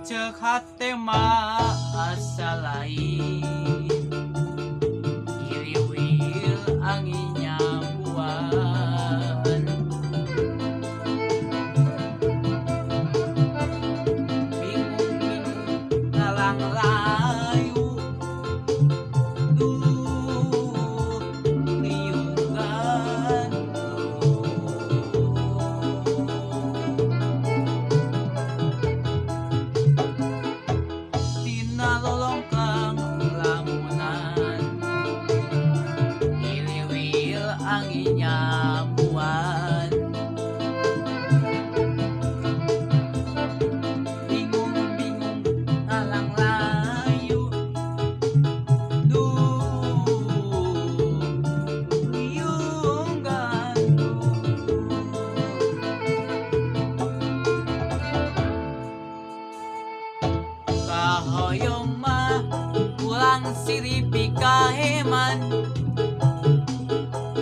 Ceuk hate mah asa lain, iliwil angin nyambuan, bingung ngalang layu, duh liung gantung. Tina lolongkang lamunan, iliwil angin nyambuan, bingung-bingung ngalang layu, duh liung gantung. Kahoyong mah ulang siripi kaheman,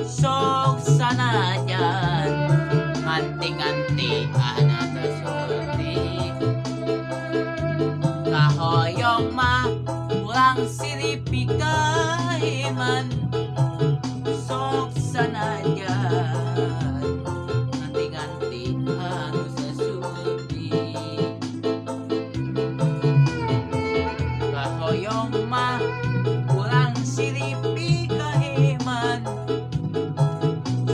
sok sanajan nganti-nganti ana sesulti. Kahoyong mah ulang siripi kaheman, sok sanajan nganti-nganti anu sesulti. Kahoyong mah ulang siripi kaheman,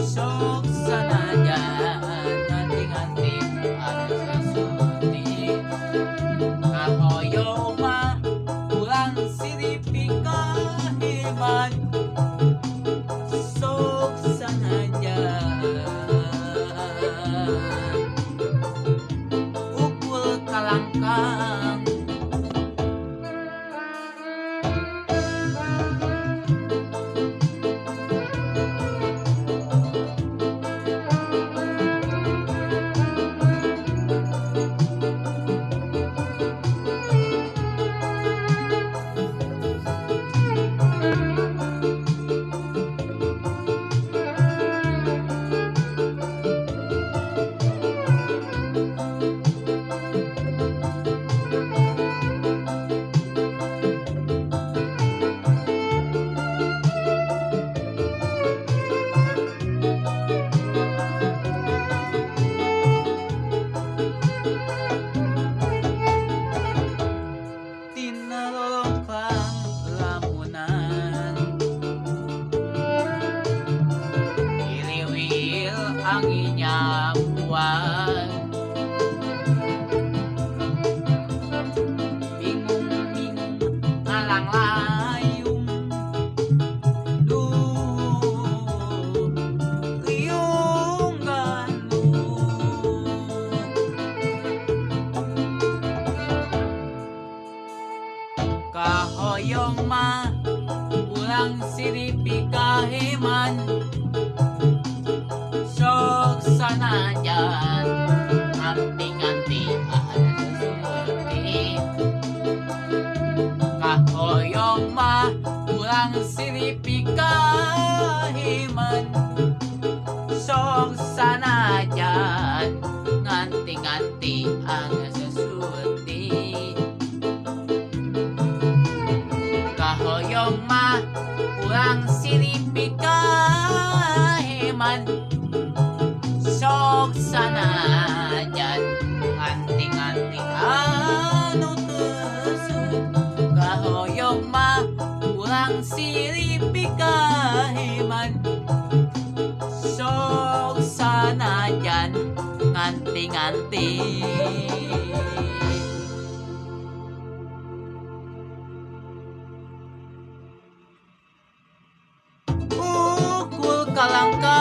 sok sanajan nganti-nganti anu sesulti. Kahoyong mah ulang siripi kaheman, sok sanajan ukul kalangkang. Tina lolongkang lamunan, iliwil angin nyambuan, bingung-bingung ngalang layung, duh liung gantung. Kahoyong mah ulang siripi kaheman, sok sanajan nganti-nganti ana sesulti. Kahoyong mah ulang siripi kaheman, sok sanajan nganti-nganti ana sesulti. Kahoyong mah ulang siripi kaheman, sok sanajan nganti-nganti anu teusut. Kahoyong mah ulang siripi kaheman, sok sanajan nganti-nganti. Ukul kalangkang.